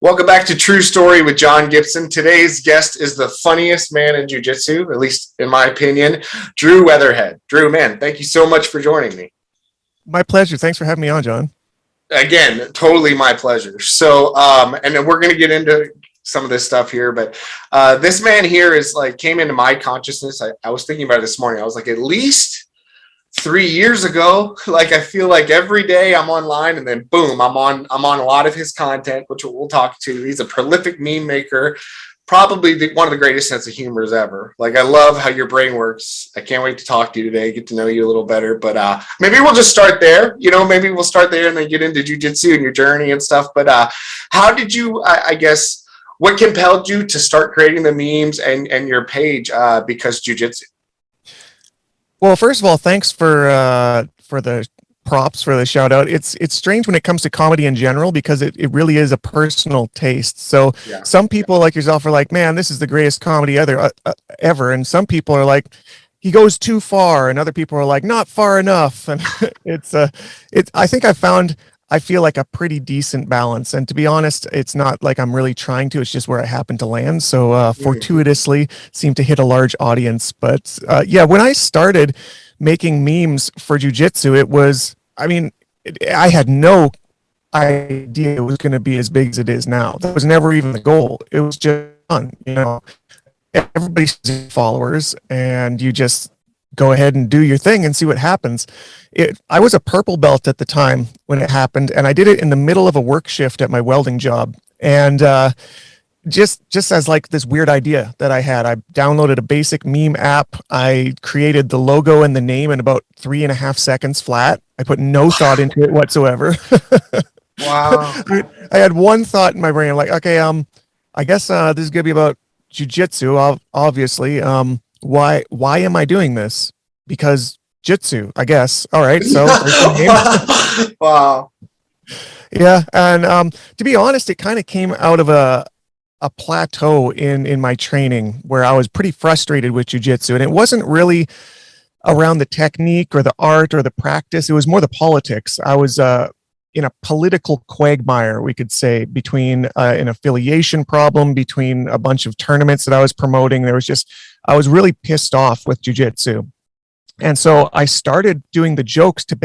Welcome back to True Story with John Gibson. Today's guest is the funniest man in Jiu-Jitsu, at least in my opinion, Drew Weatherhead. Drew, man, thank you so much for joining me. My pleasure. Thanks for having me on, John. Again, totally my pleasure. So, and then we're going to get into some of this stuff here, but this man here is like came into my consciousness. I was thinking about it this morning. I was like, at least 3 years ago, like I feel like every day I'm online and then boom, I'm on a lot of his content, which we'll talk to. He's a prolific meme maker, probably one of the greatest sense of humors ever. Like I love how your brain works. I can't wait to talk to you today, get to know you a little better. But maybe we'll just start there. Maybe we'll start there and then get into jiu-jitsu and your journey and stuff. But how did you, I guess, what compelled you to start creating the memes and your page because jiu-jitsu? Well, first of all, thanks for the props, for the shout out. It's strange when it comes to comedy in general because it really is a personal taste. So Yeah. some people like yourself are like, man, this is the greatest comedy ever. And some people are like, he goes too far. And other people are like, not far enough. And I think I feel like a pretty decent balance. And to be honest, it's not like I'm really trying to, it's just where I happen to land. So fortuitously seem to hit a large audience. But yeah, when I started making memes for jiu-jitsu, I had no idea it was going to be as big as it is now. That was never even the goal. It was just fun, everybody's followers and you just go ahead and do your thing and see what happens. I was a purple belt at the time when it happened, and I did it in the middle of a work shift at my welding job. And just as like this weird idea that I had, I downloaded a basic meme app. I created the logo and the name in about 3.5 seconds flat. I put no thought into it whatsoever. Wow. I had one thought in my brain. I'm like, okay, I guess this is gonna be about jiu-jitsu, obviously. Why am I doing this? Because jitsu, I guess. All right. So wow. Yeah. And to be honest, it kind of came out of a plateau in my training where I was pretty frustrated with jiu-jitsu. And it wasn't really around the technique or the art or the practice. It was more the politics. I was in a political quagmire, we could say, between an affiliation problem, between a bunch of tournaments that I was promoting. I was really pissed off with jiu-jitsu. And so I started doing the jokes to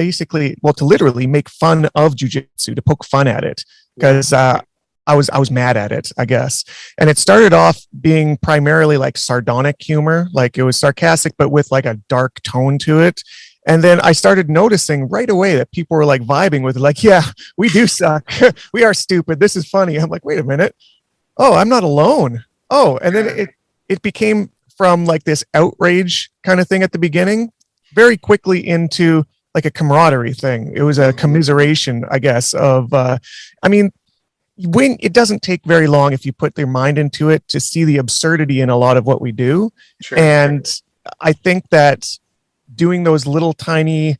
literally make fun of jiu-jitsu, to poke fun at it, because I was mad at it, I guess. And it started off being primarily like sardonic humor, like it was sarcastic, but with like a dark tone to it. And then I started noticing right away that people were like vibing with it, like, yeah, we do suck. We are stupid. This is funny. I'm like, wait a minute. Oh, I'm not alone. Oh, and then it became from like this outrage kind of thing at the beginning, very quickly into like a camaraderie thing. It was a commiseration, I guess, of, when it doesn't take very long if you put your mind into it to see the absurdity in a lot of what we do. Sure. And I think that doing those little tiny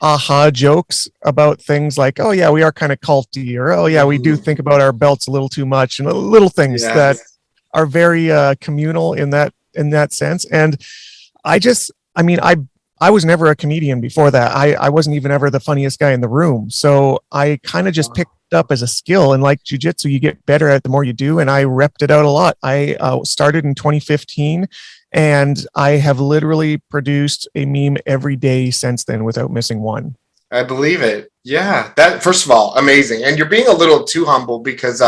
aha jokes about things like, oh yeah, we are kind of culty, or oh yeah, we do think about our belts a little too much, and little things that are very communal in that sense. And I was never a comedian before that. I wasn't even ever the funniest guy in the room. So I kind of just picked up as a skill, and like jiu-jitsu, you get better at it the more you do. And I repped it out a lot. I started in 2015, and I have literally produced a meme every day since then without missing one. I believe it. Yeah. That, first of all, amazing. And you're being a little too humble because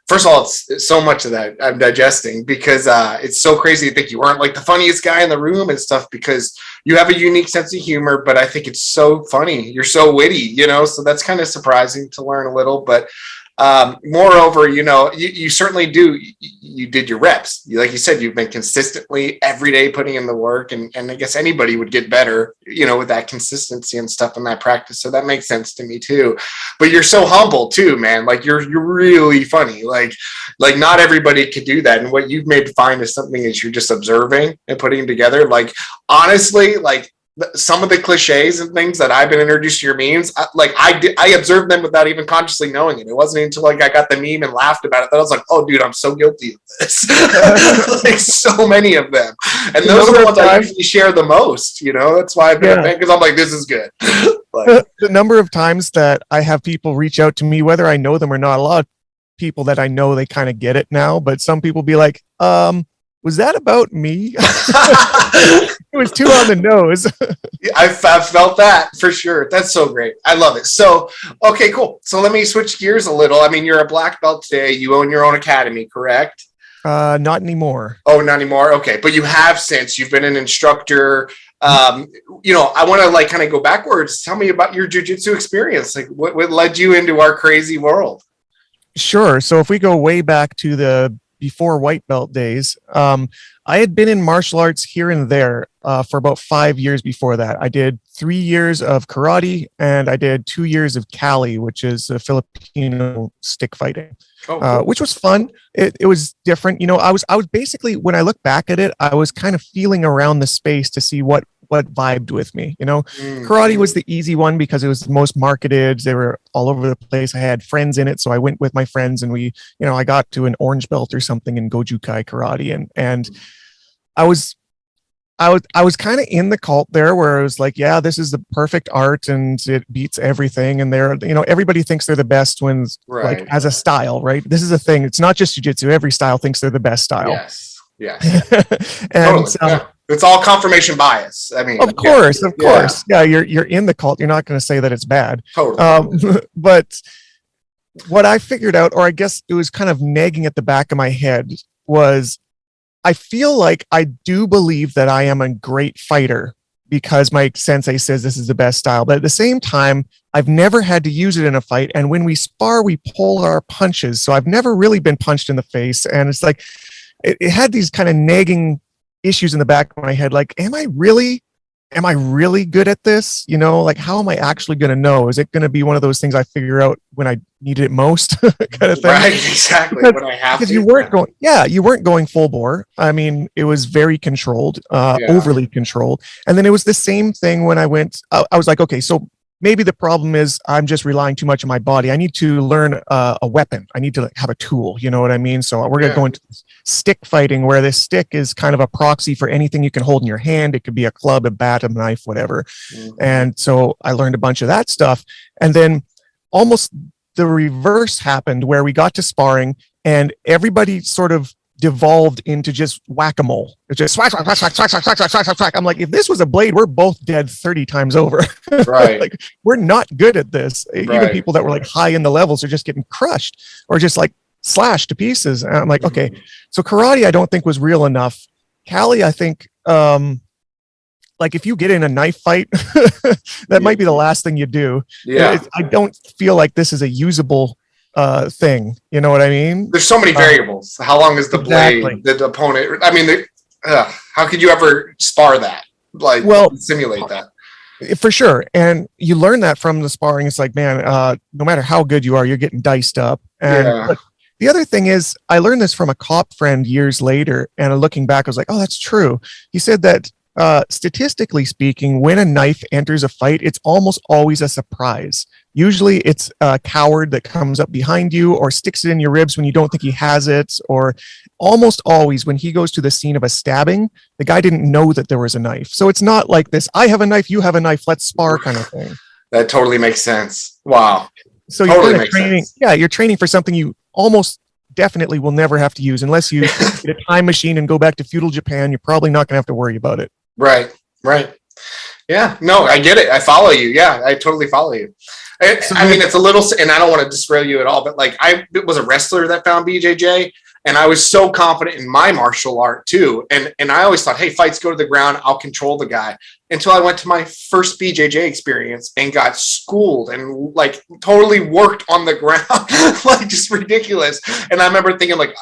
first of all, it's so much of that I'm digesting because it's so crazy to think you weren't like the funniest guy in the room and stuff, because you have a unique sense of humor, but I think it's so funny. You're so witty, so that's kind of surprising to learn a little. But moreover, you certainly do. You did your reps. Like you said, you've been consistently every day putting in the work, and I guess anybody would get better, with that consistency and stuff in that practice. So that makes sense to me too. But you're so humble too, man. Like you're really funny. Like not everybody could do that. And what you've made fine is something is you're just observing and putting together. Like honestly, like some of the cliches and things that I've been introduced to your memes, I observed them without even consciously knowing it. It wasn't until like I got the meme and laughed about it that I was like, oh dude, I'm so guilty of this. Like so many of them. And those are the ones I usually share the most, that's why I've been a fan, because I'm like, this is good. The number of times that I have people reach out to me, whether I know them or not, people that I know they kind of get it now, but some people be like, was that about me? It was too on the nose. I've felt that for sure. That's so great. I love it. So, okay, cool. So let me switch gears a little. I mean, you're a black belt today. You own your own academy, correct? Not anymore. Oh, not anymore. Okay. But you have since you've been an instructor. You know, I want to like kind of go backwards. Tell me about your jujitsu experience. Like what led you into our crazy world? Sure. So if we go way back to the before white belt days, I had been in martial arts here and there for about 5 years before that. I did 3 years of karate and I did 2 years of Kali, which is a Filipino stick fighting, cool. Which was fun. It was different. You know, I was basically, when I look back at it, I was kind of feeling around the space to see what vibed with me. You know, karate was the easy one because it was the most marketed. They were all over the place. I had friends in it, so I went with my friends, and we, you know, I got to an orange belt or something in Gojukai karate, and I was kind of in the cult there, where I was like, yeah, this is the perfect art and it beats everything. And they're, you know, everybody thinks they're the best when, like, as a style, right? This is a thing. It's not just jiu-jitsu. Every style thinks they're the best style. Yes. And totally. It's all confirmation bias. I mean, of course. Yeah, you're in the cult. You're not going to say that it's bad. Totally. But what I figured out, or I guess it was kind of nagging at the back of my head, was I feel like I do believe that I am a great fighter because my sensei says this is the best style. But at the same time, I've never had to use it in a fight. And when we spar, we pull our punches. So I've never really been punched in the face. And it's like, it had these kind of nagging issues in the back of my head. Like, am I really good at this? You know, like, how am I actually going to know? Is it going to be one of those things I figure out when I need it most kind of thing? Right, exactly. Because, when I have to. You weren't going full bore. I mean, it was very controlled, overly controlled. And then it was the same thing when I went, I was like, okay, so maybe the problem is I'm just relying too much on my body. I need to learn a weapon. I need to have a tool. You know what I mean? So we're going to go into stick fighting, where this stick is kind of a proxy for anything you can hold in your hand. It could be a club, a bat, a knife, whatever. And so I learned a bunch of that stuff. And then almost the reverse happened, where we got to sparring and everybody sort of devolved into just whack-a-mole. It's just swack, swack, swack, swack, swack, swack, swack, swack, swack. I'm like, if this was a blade, we're both dead 30 times over. Right. Like, we're not good at this. Right. Even people that were like high in the levels are just getting crushed or just like slashed to pieces. And I'm like, okay. So karate, I don't think was real enough. Kali, I think, like, if you get in a knife fight, that might be the last thing you do. Yeah. I don't feel like this is a usable thing. You know what I mean? There's so many variables. How long is the blade? The opponent? I mean, how could you ever spar that? Like, simulate that? For sure. And you learn that from the sparring. It's like, man, no matter how good you are, you're getting diced up. And but the other thing is, I learned this from a cop friend years later, and looking back, I was like, oh, that's true. He said that statistically speaking, when a knife enters a fight, it's almost always a surprise. Usually it's a coward that comes up behind you or sticks it in your ribs when you don't think he has it, or almost always when he goes to the scene of a stabbing, the guy didn't know that there was a knife. So it's not like this, I have a knife, you have a knife, let's spar kind of thing. That totally makes sense. Wow. So you're kind of training, you're training for something you almost definitely will never have to use unless you get a time machine and go back to feudal Japan. You're probably not going to have to worry about it. Right. Yeah, no, I get it. I follow you. Yeah, I totally follow you. I mean, it's a little, and I don't want to derail you at all, but like, I was a wrestler that found BJJ, and I was so confident in my martial art too. And I always thought, hey, fights go to the ground, I'll control the guy. Until I went to my first BJJ experience and got schooled and like totally worked on the ground, like just ridiculous. And I remember thinking like,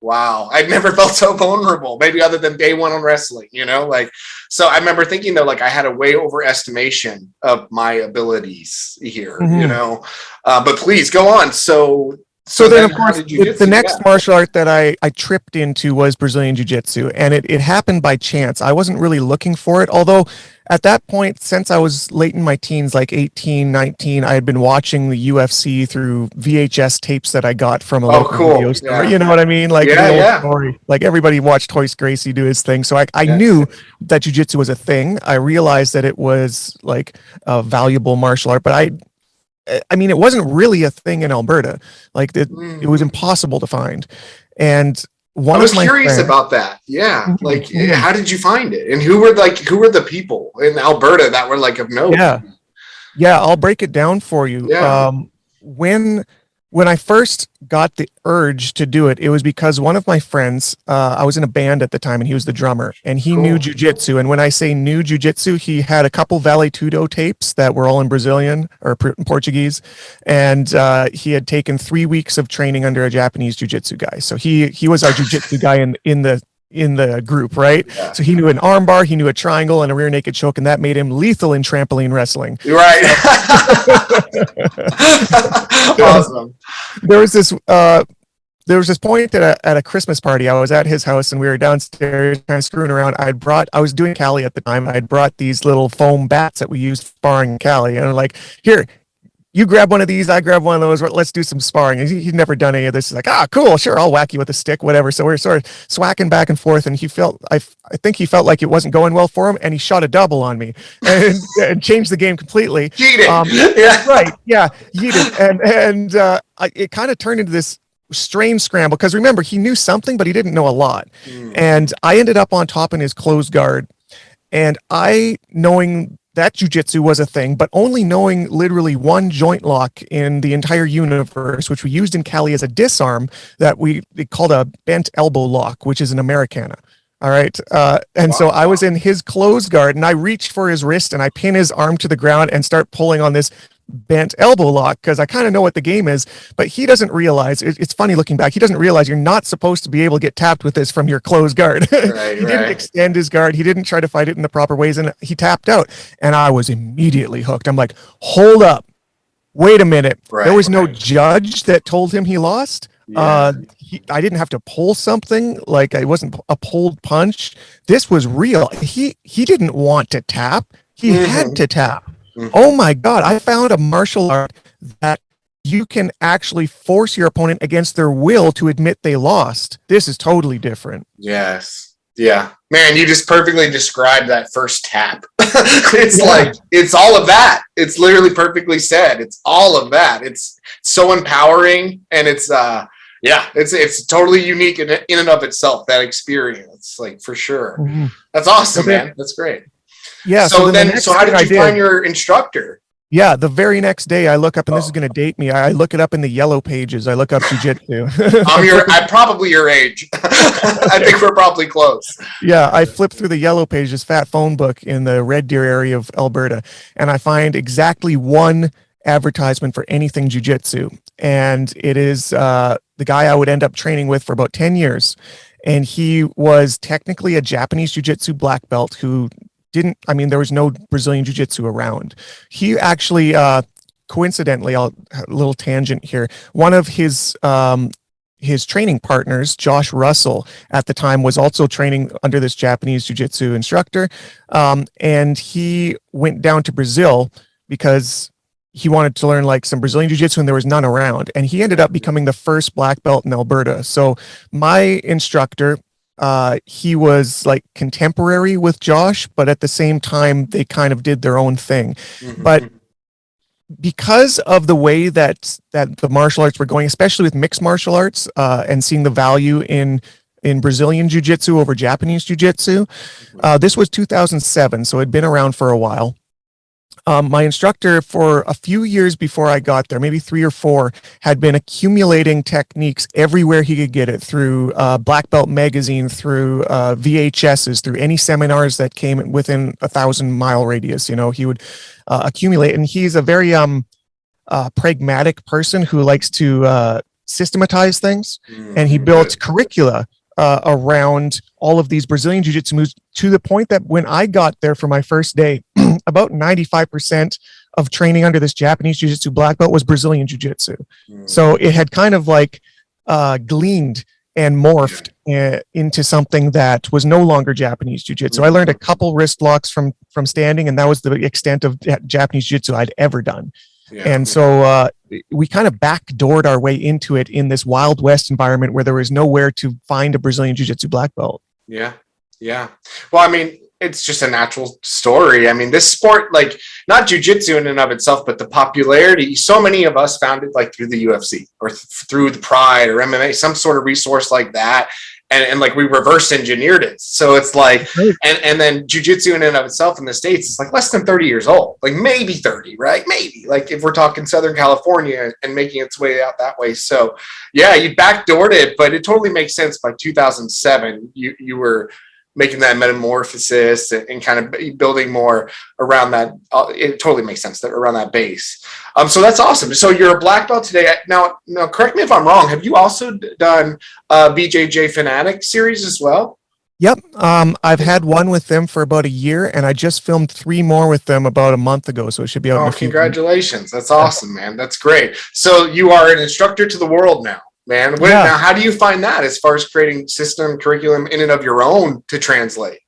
wow, I've never felt so vulnerable, maybe other than day one on wrestling, you know, like, so I remember thinking though, like I had a way overestimation of my abilities here, you know, but please go on. So then of course, the next martial art that I tripped into was Brazilian Jiu-Jitsu, and it happened by chance. I wasn't really looking for it, although at that point, since I was late in my teens, like 18, 19, I had been watching the UFC through VHS tapes that I got from a local video store. You know what I mean? Like, story. Like everybody watched Hoist Gracie do his thing. So I knew that Jiu-Jitsu was a thing. I realized that it was like a valuable martial art, but I mean, it wasn't really a thing in Alberta. Like it was Mhm. impossible to find. And I one was of my curious friends, about that. Yeah. Mhm, Like, mhm. how did you find it? And who were the people in Alberta that were like of note? Yeah. Yeah, I'll break it down for you. Yeah. When I first got the urge to do it, it was because one of my friends, I was in a band at the time, and he was the drummer, and he knew Cool. jujitsu. And when I say knew jujitsu, he had a couple Vale Tudo tapes that were all in Brazilian or Portuguese, and he had taken 3 weeks of training under a Japanese jujitsu guy. So he was our jujitsu guy in the group, right? Yeah. So he knew an armbar, he knew a triangle, and a rear naked choke, and that made him lethal in trampoline wrestling. Right. So Awesome. there was this point that at a Christmas party, I was at his house and we were downstairs kind of screwing around. I was doing Cali at the time. I'd brought these little foam bats that we used sparring in Cali, and I'm like, here, you grab one of these, I grab one of those. Let's do some sparring. And he'd never done any of this. He's like, cool, sure, I'll whack you with a stick, whatever. So we're sort of swacking back and forth, and I think he felt like it wasn't going well for him, and he shot a double on me and changed the game completely. Cheating. Yeah. Right, yeah, yeeted, it kind of turned into this strange scramble because remember, he knew something, but he didn't know a lot, and I ended up on top in his closed guard, and knowing that jujitsu was a thing, but only knowing literally one joint lock in the entire universe, which we used in Cali as a disarm, that we called a bent elbow lock, which is an Americana. All right. So I was in his closed guard, and I reached for his wrist and I pin his arm to the ground and start pulling on this bent elbow lock because I kind of know what the game is, but he doesn't realize. It's funny looking back. He doesn't realize you're not supposed to be able to get tapped with this from your closed guard. Right, He didn't extend his guard. He didn't try to fight it in the proper ways, and he tapped out. And I was immediately hooked. I'm like, hold up, wait a minute. There was no judge that told him he lost. Yeah. I didn't have to pull something. Like, it wasn't a pulled punch. This was real. He didn't want to tap. He had to tap. Oh my God, I found a martial art that you can actually force your opponent against their will to admit they lost. This is totally different. Yes. Yeah. Man, you just perfectly described that first tap. It's like, it's all of that. It's literally perfectly said. It's all of that. It's so empowering, and it's it's totally unique in and of itself, that experience, like, for sure. That's awesome, man. That's great. Yeah. So how did you find your instructor? Yeah, the very next day I look up, and this is going to date me. I look it up in the yellow pages. I look up jujitsu. I'm probably your age. I think we're probably close. Yeah, I flip through the yellow pages, fat phone book in the Red Deer area of Alberta, and I find exactly one advertisement for anything jujitsu, and it is the guy I would end up training with for about 10 years, and he was technically a Japanese jiu-jitsu black belt who there was no Brazilian jiu-jitsu around. He actually, coincidentally, a little tangent here, one of his training partners, Josh Russell, at the time was also training under this Japanese jiu-jitsu instructor, and he went down to Brazil because he wanted to learn like some Brazilian jiu-jitsu, and there was none around, and he ended up becoming the first black belt in Alberta. So my instructor, he was like contemporary with Josh, but at the same time, they kind of did their own thing. But because of the way that the martial arts were going, especially with mixed martial arts, and seeing the value in Brazilian jiu-jitsu over Japanese jiu-jitsu, this was 2007, so it'd been around for a while. My instructor, for a few years before I got there, maybe 3 or 4, had been accumulating techniques everywhere he could get it, through Black Belt magazine, through VHSs, through any seminars that came within 1,000-mile radius. He would accumulate, and he's a very pragmatic person who likes to systematize things, and he built curricula around all of these Brazilian jiu-jitsu moves, to the point that when I got there for my first day, about 95% of training under this Japanese jiu-jitsu black belt was Brazilian jiu-jitsu. So it had kind of like gleaned and morphed into something that was no longer Japanese jiu-jitsu. I learned a couple wrist locks from standing, and that was the extent of Japanese jiu-jitsu I'd ever done. And so we kind of backdoored our way into it in this Wild West environment where there was nowhere to find a Brazilian jiu-jitsu black belt. Yeah. Well, I mean, it's just a natural story. I mean, this sport, like not jujitsu in and of itself, but the popularity, so many of us found it like through the UFC or through the Pride or MMA, some sort of resource like that. And like we reverse engineered it. So it's like, and then jujitsu in and of itself in the States, it's like less than 30 years old, like maybe 30, right? Maybe like if we're talking Southern California and making its way out that way. So yeah, you backdoored it, but it totally makes sense. By 2007, you were making that metamorphosis and kind of building more around that. It totally makes sense that around that base. So that's awesome. So you're a black belt today. Now, correct me if I'm wrong. Have you also done Bjj Fanatic Series as well? Yep. I've had one with them for about a year, and I just filmed 3 more with them about a month ago. So it should be out in a few congratulations. That's awesome, man. That's great. So you are an instructor to the world now, man. Now, how do you find that as far as creating system, curriculum in and of your own to translate?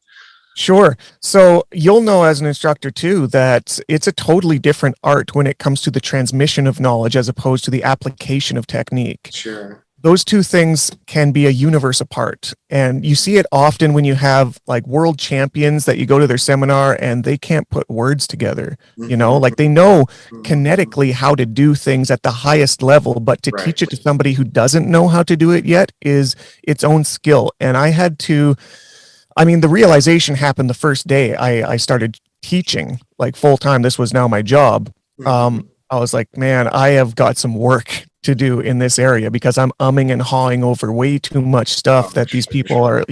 Sure. So you'll know as an instructor too that it's a totally different art when it comes to the transmission of knowledge as opposed to the application of technique. Sure. Those two things can be a universe apart. And you see it often when you have like world champions that you go to their seminar and they can't put words together, like they know kinetically how to do things at the highest level, but to teach it to somebody who doesn't know how to do it yet is its own skill. And the realization happened the first day I started teaching like full time. This was now my job. I was like, man, I have got some work to do in this area because I'm umming and hawing over way too much stuff that these people are,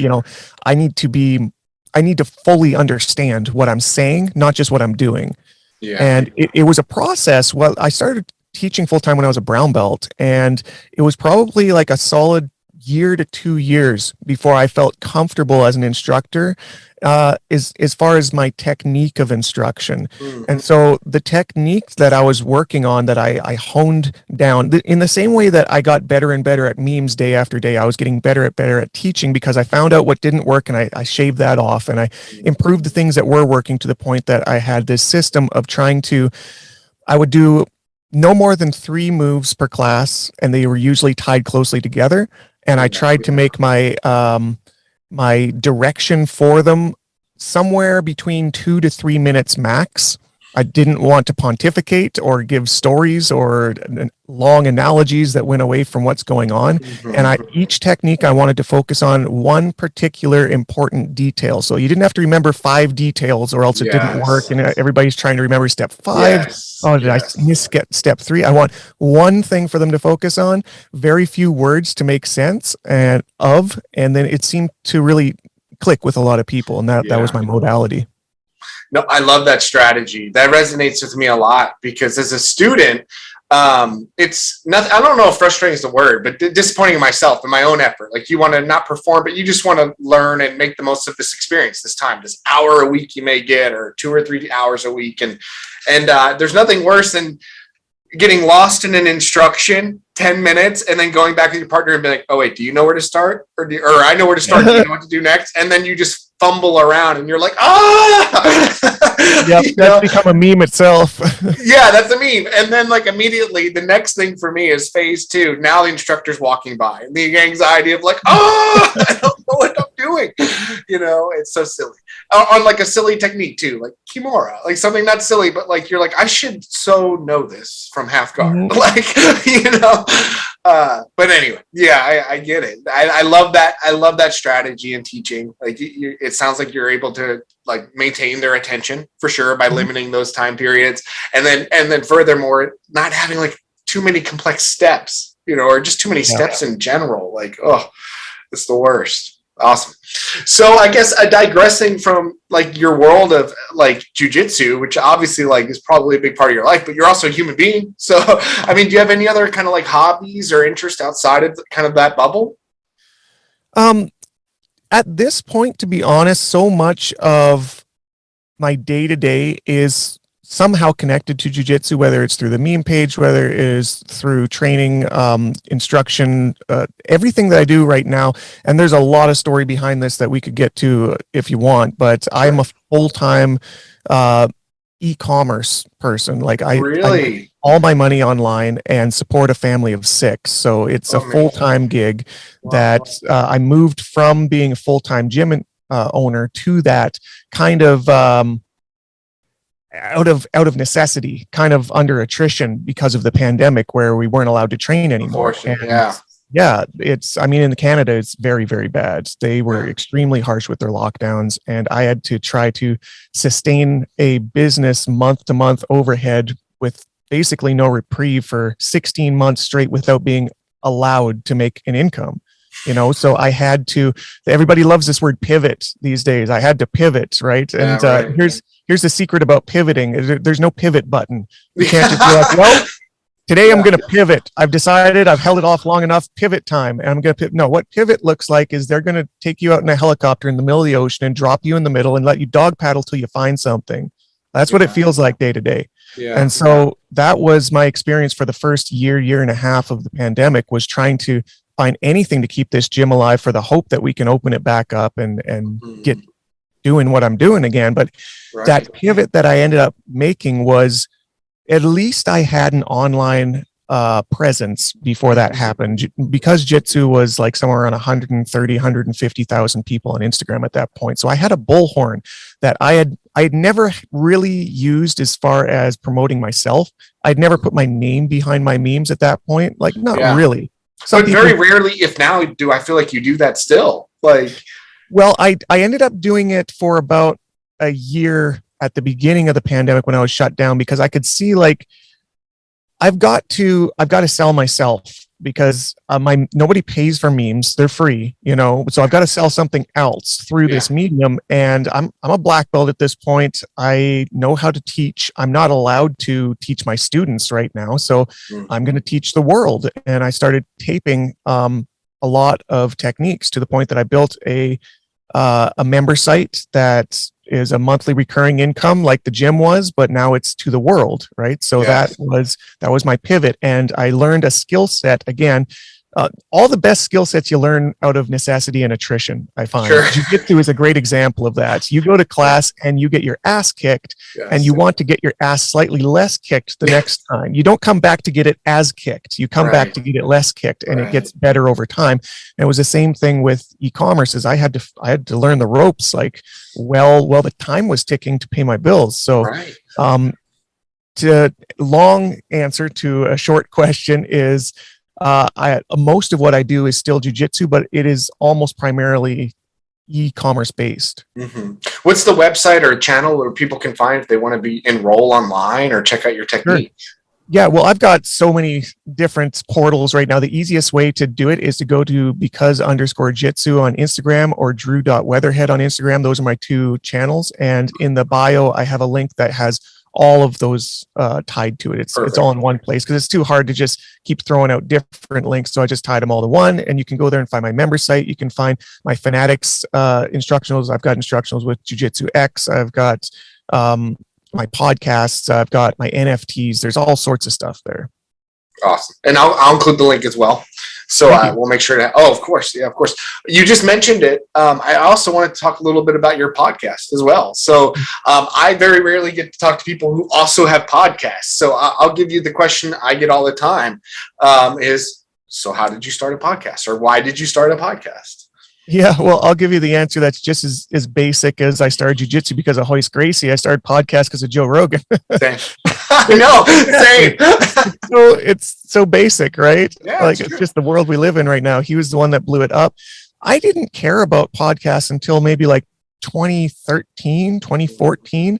I need to fully understand what I'm saying, not just what I'm doing. Yeah. And it was a process. Well, I started teaching full time when I was a brown belt, and it was probably like a solid year to 2 years before I felt comfortable as an instructor as far as my technique of instruction. And so the technique that I was working on that I honed down in the same way that I got better and better at memes day after day, I was getting better at teaching because I found out what didn't work and I shaved that off and I improved the things that were working to the point that I had this system of I would do no more than 3 moves per class, and they were usually tied closely together. And I tried to make my my direction for them somewhere between 2 to 3 minutes max. I didn't want to pontificate or give stories or long analogies that went away from what's going on. And each technique I wanted to focus on one particular important detail. So you didn't have to remember 5 details or else it didn't work. And everybody's trying to remember step 5. Did I miss step 3? I want one thing for them to focus on, very few words to make sense and then it seemed to really click with a lot of people. And that was my modality. No, I love that strategy. That resonates with me a lot because as a student, it's nothing. I don't know if frustrating is the word, but disappointing myself in my own effort. Like you want to not perform, but you just want to learn and make the most of this experience, this time, this hour a week you may get, or 2 or 3 hours a week. And there's nothing worse than getting lost in an instruction 10 minutes and then going back with your partner and be like, oh wait, do you know where to start? Or I know where to start. Do you know what to do next? And then you just fumble around and you're like, yeah, that's become a meme itself. Yeah, that's a meme. And then like immediately the next thing for me is phase 2. Now the instructor's walking by and the anxiety of like, I don't know what I'm doing. It's so silly. On like a silly technique too, like Kimura, like something not silly, but like you're like, I should so know this from half guard. But anyway, yeah, I get it. I love that. I love that strategy in teaching. Like it sounds like you're able to like maintain their attention for sure by limiting those time periods. And then furthermore, not having like too many complex steps, or just too many steps in general. Like, it's the worst. Awesome. So I guess digressing from like your world of like jujitsu, which obviously like is probably a big part of your life, but you're also a human being. So, I mean, do you have any other kind of like hobbies or interest outside of kind of that bubble? At this point, to be honest, so much of my day-to-day is somehow connected to jujitsu, whether it's through the meme page, whether it is through training, instruction, everything that I do right now. And there's a lot of story behind this that we could get to if you want, but I'm a full-time e-commerce person. Like I make all my money online and support a family of 6. So it's a full-time gig that I moved from being a full-time gym owner to that kind of out of necessity, kind of under attrition because of the pandemic, where we weren't allowed to train anymore. And yeah, I mean, in Canada, it's very, very bad. They were extremely harsh with their lockdowns, and I had to try to sustain a business month to month overhead with basically no reprieve for 16 months straight without being allowed to make an income. So I had to, everybody loves this word pivot these days. I had to pivot, right? And here's the secret about pivoting. There's no pivot button. You can't just be like, well, today I'm going to pivot. I've decided, I've held it off long enough, pivot time. And I'm going to pivot. No, what pivot looks like is they're going to take you out in a helicopter in the middle of the ocean and drop you in the middle and let you dog paddle till you find something. That's what it feels like day to day. And so that was my experience for the first year and a half of the pandemic, was trying to find anything to keep this gym alive for the hope that we can open it back up and get doing what I'm doing again. But that pivot that I ended up making was, at least I had an online presence before that happened, because Jitsu was like somewhere around 130, 150,000 people on Instagram at that point. So I had a bullhorn that I had never really used as far as promoting myself. I'd never put my name behind my memes at that point. Like, not really. But very rarely, if now, do I feel like you do that still? Like, well, I ended up doing it for about a year at the beginning of the pandemic when I was shut down, because I could see, like, I've got to sell myself, because nobody pays for memes. They're free, so I've got to sell something else through this medium. And I'm a black belt at this point. I know how to teach. I'm not allowed to teach my students right now. So I'm going to teach the world. And I started taping a lot of techniques, to the point that I built a member site that is a monthly recurring income, like the gym was, but now it's to the world, right? So that was my pivot. And I learned a skill set again. All the best skill sets you learn out of necessity and attrition, I find. Jiu-Jitsu is a great example of that. You go to class and you get your ass kicked, and you want to get your ass slightly less kicked the next time. You don't come back to get it as kicked. You come back to get it less kicked, and it gets better over time. And it was the same thing with e-commerce. Is I had to learn the ropes, like, well, the time was ticking to pay my bills. So to long answer to a short question is, most of what I do is still jiu-jitsu, but it is almost primarily e-commerce based. What's the website or channel where people can find if they want to enroll online or check out your technique? Yeah, well, I've got so many different portals right now. The easiest way to do it is to go to because_jitsu on Instagram, or drew.weatherhead on Instagram. Those are my two channels. And in the bio, I have a link that has all of those tied to it. It's all in one place, because it's too hard to just keep throwing out different links. So I just tied them all to one, and you can go there and find my member site. You can find my Fanatics instructionals. I've got instructionals with Jujitsu X. I've got my podcasts. I've got my NFTs. There's all sorts of stuff there. Awesome. And I'll include the link as well. So we'll make sure to, of course. Yeah, of course. You just mentioned it. I also want to talk a little bit about your podcast as well. So I very rarely get to talk to people who also have podcasts. So I'll give you the question I get all the time so how did you start a podcast, or why did you start a podcast? Yeah, well, I'll give you the answer that's just as basic as I started jiu-jitsu because of Hoist Gracie. I started podcast because of Joe Rogan. Same. I know, same. So it's so basic, right? Yeah, like it's just the world we live in right now. He was the one that blew it up. I didn't care about podcasts until maybe like 2013, 2014.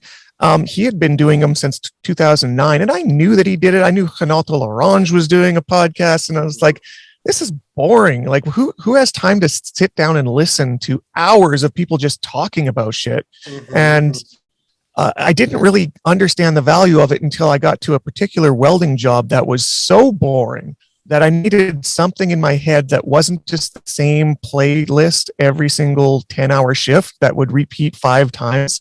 He had been doing them since 2009, and I knew that he did it. I knew Renato Larange was doing a podcast, and I was like, this is boring. Like, who has time to sit down and listen to hours of people just talking about shit? And I didn't really understand the value of it until I got to a particular welding job that was so boring that I needed something in my head that wasn't just the same playlist every single 10-hour shift that would repeat 5 times.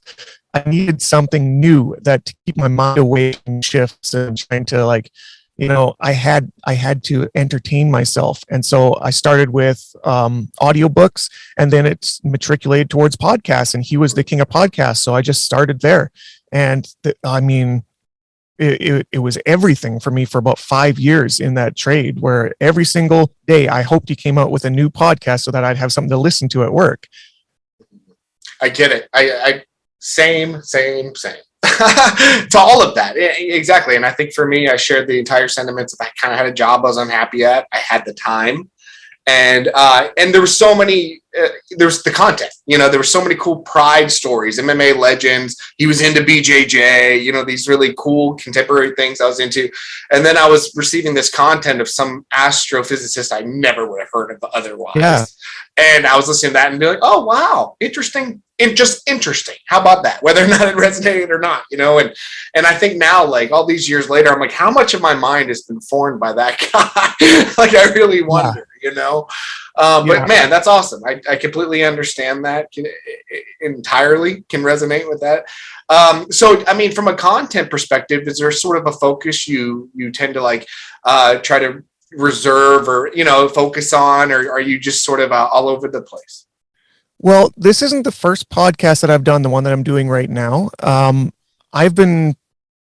I needed something new that to keep my mind away from shifts and trying to, like, you know, I had to entertain myself. And so I started with audiobooks, and then it's matriculated towards podcasts, and he was the king of podcasts. So I just started there. And I mean, it was everything for me for about 5 years in that trade, where every single day I hoped he came out with a new podcast so that I'd have something to listen to at work. I get it. I same. To all of that. Exactly. And I think for me, I shared the entire sentiments. If I kind of had a job I was unhappy at, I had the time. And there were so many, there's the content, there were so many cool pride stories, MMA legends. He was into BJJ, these really cool contemporary things I was into. And then I was receiving this content of some astrophysicist I never would have heard of otherwise. Yeah. And I was listening to that and be like, oh, wow, interesting. Just interesting. How about that? Whether or not it resonated or not, and I think now, like all these years later, I'm like, how much of my mind has been formed by that guy? Like, I really wonder, but man, that's awesome. I completely understand that entirely can resonate with that. So, I mean, from a content perspective, is there sort of a focus you tend to like try to reserve or, focus on, or are you just sort of all over the place? Well, this isn't the first podcast that I've done, the one that I'm doing right now. I've been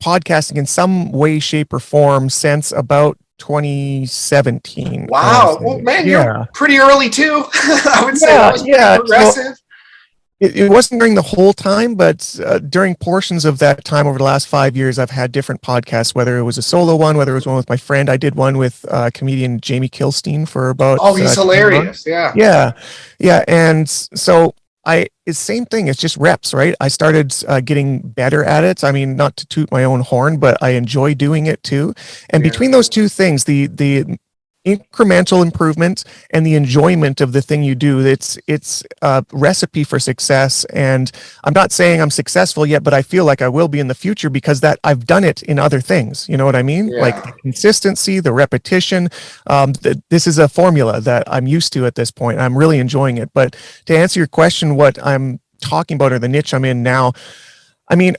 podcasting in some way, shape, or form since about 2017. Wow. Well, man, you're pretty early too. I would say that was pretty progressive. It wasn't during the whole time, but during portions of that time over the last 5 years, I've had different podcasts, whether it was a solo one, whether it was one with my friend. I did one with comedian Jamie Kilstein for about... Oh, he's hilarious. Yeah. And so it's the same thing. It's just reps, right? I started getting better at it. I mean, not to toot my own horn, but I enjoy doing it too. And between those two things, the incremental improvement and the enjoyment of the thing you do, it's a recipe for success. And I'm not saying I'm successful yet, but I feel like I will be in the future because that I've done it in other things. You know what I mean? Like the consistency, the repetition. This is a formula that I'm used to at this point. I'm really enjoying it. But to answer your question, what I'm talking about or the niche I'm in now, I mean,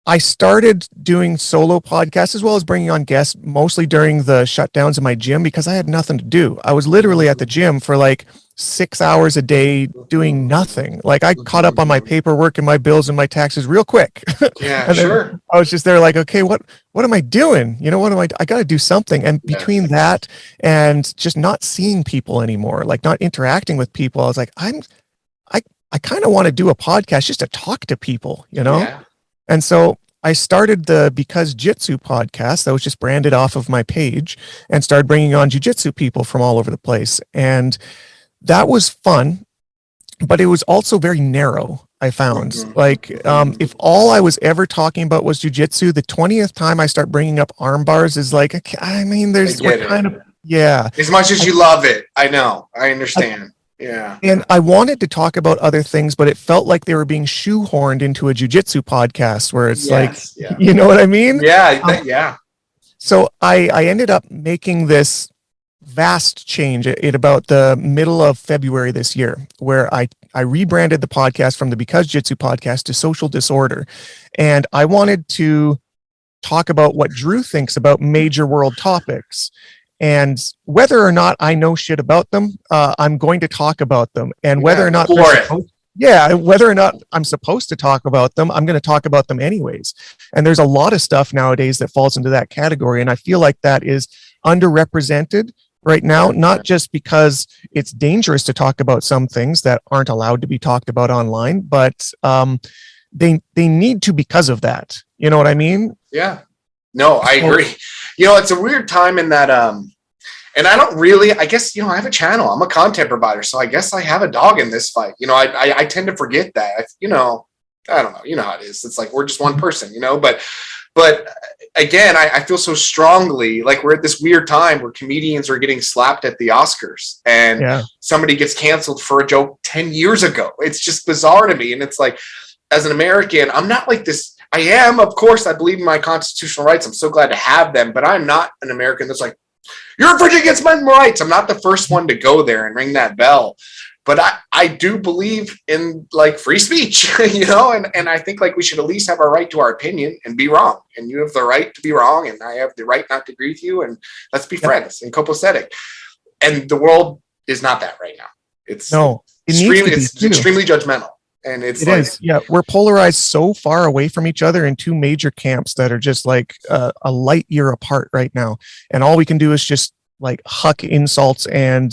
I started doing solo podcasts as well as bringing on guests mostly during the shutdowns in my gym because I had nothing to do. I was literally at the gym for like 6 hours a day doing nothing. Like I caught up on my paperwork and my bills and my taxes real quick. Yeah, and sure. I was just there like, okay, what am I doing? I got to do something. And between that and just not seeing people anymore, like not interacting with people, I was like, I kind of want to do a podcast just to talk to people, Yeah. And so I started the Because Jitsu podcast that was just branded off of my page and started bringing on jiu-jitsu people from all over the place. And that was fun, but it was also very narrow, I found. Like, if all I was ever talking about was jiu-jitsu, the 20th time I start bringing up arm bars is like, I mean, As much as you love it. I know. I understand. Yeah. And I wanted to talk about other things, but it felt like they were being shoehorned into a jiu-jitsu podcast where it's you know what I mean? Yeah. So I ended up making this vast change at about the middle of February this year, where I rebranded the podcast from the Because Jitsu podcast to Social Disorder. And I wanted to talk about what Drew thinks about major world topics. And whether or not I know shit about them, I'm going to talk about them. And whether or not whether or not I'm supposed to talk about them, I'm going to talk about them anyways. And there's a lot of stuff nowadays that falls into that category. And I feel like that is underrepresented right now, not just because it's dangerous to talk about some things that aren't allowed to be talked about online, but they need to because of that. You know what I mean? Yeah. No, I agree. It's a weird time in that, and I don't really, I guess, I have a channel. I'm a content provider. So I guess I have a dog in this fight. I tend to forget that, I don't know, how it is. It's like, we're just one person, but again, I feel so strongly like we're at this weird time where comedians are getting slapped at the Oscars and somebody gets canceled for a joke 10 years ago. It's just bizarre to me. And it's like, as an American, I'm not like this. I am, of course, I believe in my constitutional rights. I'm so glad to have them, but I'm not an American that's like, you're infringing against my rights. I'm not the first one to go there and ring that bell. But I do believe in like free speech, and I think like we should at least have our right to our opinion and be wrong. And you have the right to be wrong, and I have the right not to agree with you, and let's be friends and copacetic. And the world is not that right now. It's extremely judgmental. And it is. Yeah, we're polarized so far away from each other in two major camps that are just like a light year apart right now. And all we can do is just like huck insults and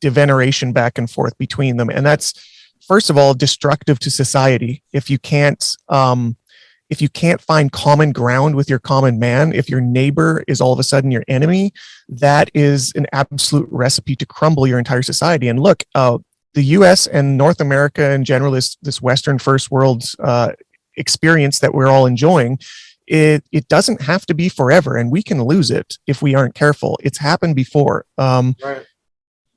deveneration back and forth between them. And that's first of all, destructive to society. If you can't find common ground with your common man, if your neighbor is all of a sudden your enemy, that is an absolute recipe to crumble your entire society. And look, the US and North America in general, this Western first world experience that we're all enjoying, it doesn't have to be forever, and we can lose it if we aren't careful. It's happened before. Right.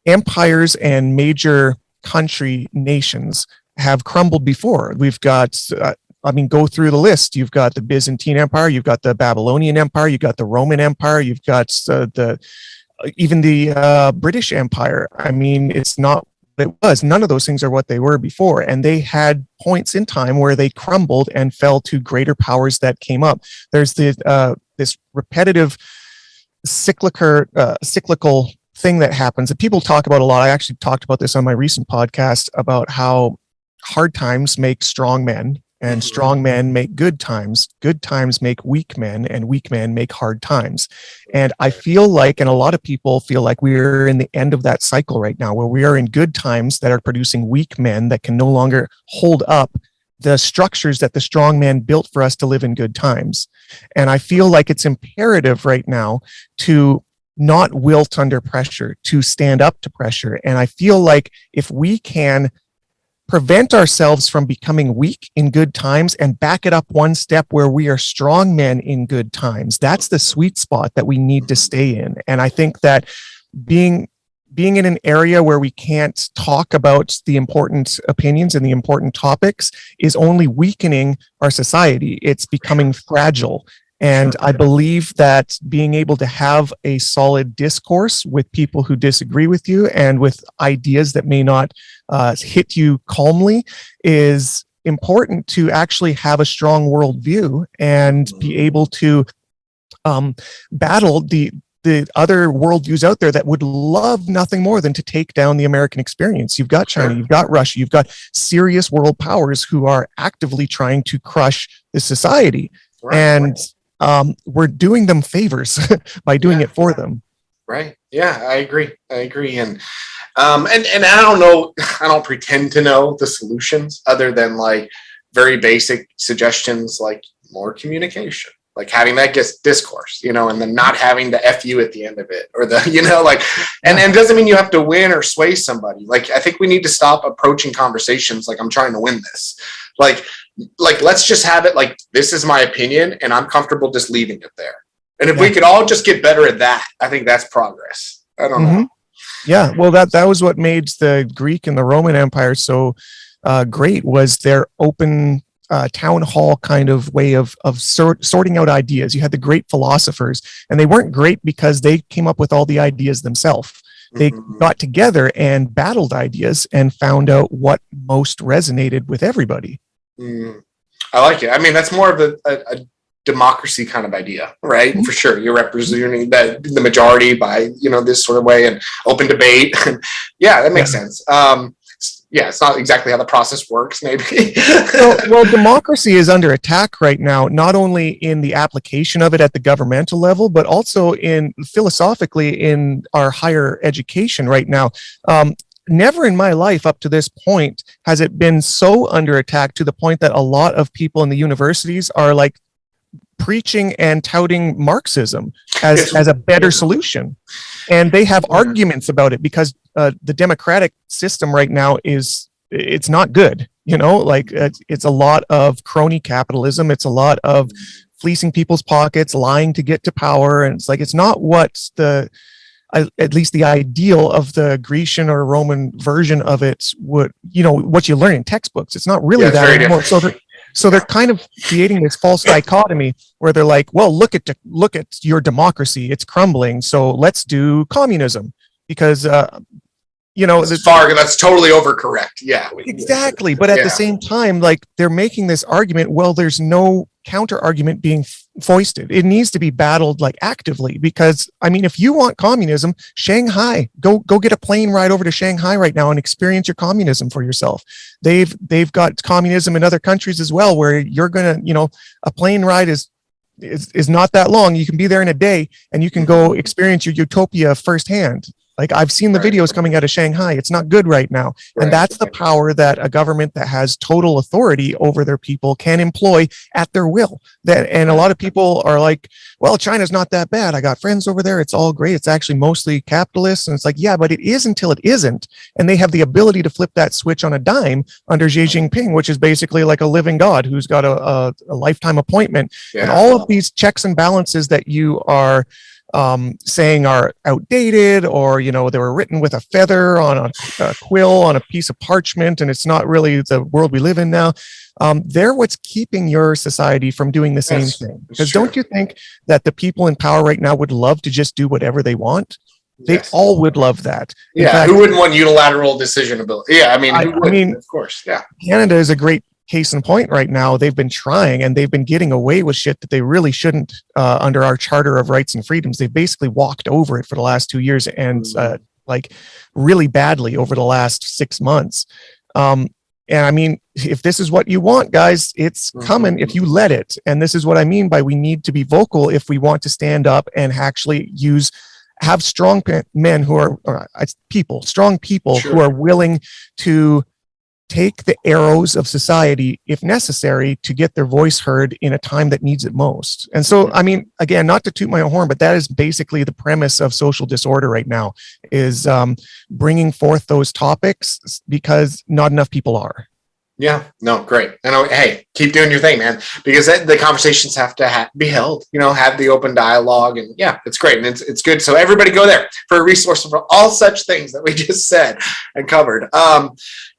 Empires and major country nations have crumbled before. We've got, go through the list. You've got the Byzantine Empire, you've got the Babylonian Empire, you've got the Roman Empire, you've got even the British Empire. I mean, it's not what it was. None of those things are what they were before. And they had points in time where they crumbled and fell to greater powers that came up. There's this repetitive cyclical thing that happens that people talk about a lot. I actually talked about this on my recent podcast about how hard times make strong men, and strong men make good times make weak men, and weak men make hard times. And I feel like, and a lot of people feel like, we're in the end of that cycle right now, where we are in good times that are producing weak men that can no longer hold up the structures that the strong man built for us to live in good times. And I feel like it's imperative right now to not wilt under pressure, to stand up to pressure. And I feel like if we can prevent ourselves from becoming weak in good times and back it up one step where we are strong men in good times, that's the sweet spot that we need to stay in. And I think that being in an area where we can't talk about the important opinions and the important topics is only weakening our society. It's becoming fragile. And I believe that being able to have a solid discourse with people who disagree with you and with ideas that may not hit you calmly is important to actually have a strong worldview and be able to battle the other worldviews out there that would love nothing more than to take down the American experience. You've got China, you've got Russia, you've got serious world powers who are actively trying to crush the society. Right, and we're doing them favors by doing it for them. Right. Yeah, I agree. And I don't know, I don't pretend to know the solutions other than like very basic suggestions, like more communication, like having that discourse, and then not having the F you at the end of it, or and it doesn't mean you have to win or sway somebody. Like, I think we need to stop approaching conversations like I'm trying to win this. Like let's just have it like, this is my opinion and I'm comfortable just leaving it there. And if we could all just get better at that, I think that's progress. I don't know. Yeah, well, that was what made the Greek and the Roman Empire so great, was their open town hall kind of way of sorting out ideas. You had the great philosophers, and they weren't great because they came up with all the ideas themselves. They got together and battled ideas and found out what most resonated with everybody. I like it. I mean, that's more of a democracy kind of idea, right? For sure. You're representing the majority by, this sort of way, and open debate. Yeah, that makes sense. It's not exactly how the process works, maybe. Well, democracy is under attack right now, not only in the application of it at the governmental level, but also in philosophically in our higher education right now. Never in my life up to this point has it been so under attack, to the point that a lot of people in the universities are like preaching and touting Marxism as a better solution. And they have arguments about it because the democratic system right now it's not good. It's a lot of crony capitalism. It's a lot of fleecing people's pockets, lying to get to power. And it's like, it's not what at least the ideal of the Grecian or Roman version of it would, what you learn in textbooks. It's not really that anymore. So they're kind of creating this false dichotomy where they're like, well, look at your democracy. It's crumbling. So let's do communism because, that's totally overcorrect. Yeah, exactly. But at the same time, like, they're making this argument. Well, there's no counter argument being foisted. It needs to be battled like actively, because I mean, if you want communism, Shanghai, go get a plane ride over to Shanghai right now and experience your communism for yourself. They've got communism in other countries as well, where you're gonna, a plane ride is not that long. You can be there in a day and you can go experience your utopia firsthand. Like I've seen the videos coming out of Shanghai. It's not good right now. And that's the power that a government that has total authority over their people can employ at their will. And a lot of people are like, well, China's not that bad. I got friends over there. It's all great. It's actually mostly capitalist. And it's like, yeah, but it is until it isn't. And they have the ability to flip that switch on a dime under Xi Jinping, which is basically like a living God who's got a lifetime appointment. And all of these checks and balances that you are saying are outdated, or they were written with a feather on a quill on a piece of parchment, and it's not really the world we live in now. They're what's keeping your society from doing the same thing. Because don't you think that the people in power right now would love to just do whatever they want? They all would love that. In fact, who wouldn't want unilateral decision ability? Yeah, I mean, of course, yeah. Canada is a great case in point right now. They've been trying, and they've been getting away with shit that they really shouldn't under our Charter of Rights and Freedoms. They've basically walked over it for the last 2 years, and like really badly over the last 6 months. And I mean, if this is what you want, guys, it's coming if you let it. And this is what I mean by we need to be vocal if we want to stand up and actually have strong men who are strong people who are willing to take the arrows of society, if necessary, to get their voice heard in a time that needs it most. And so, I mean, again, not to toot my own horn, but that is basically the premise of social disorder right now, is bringing forth those topics because not enough people are. Yeah, no, great. And hey, keep doing your thing, man, because the conversations have to be held, have the open dialogue, and yeah, it's great. And it's good. So everybody go there for a resource for all such things that we just said and covered.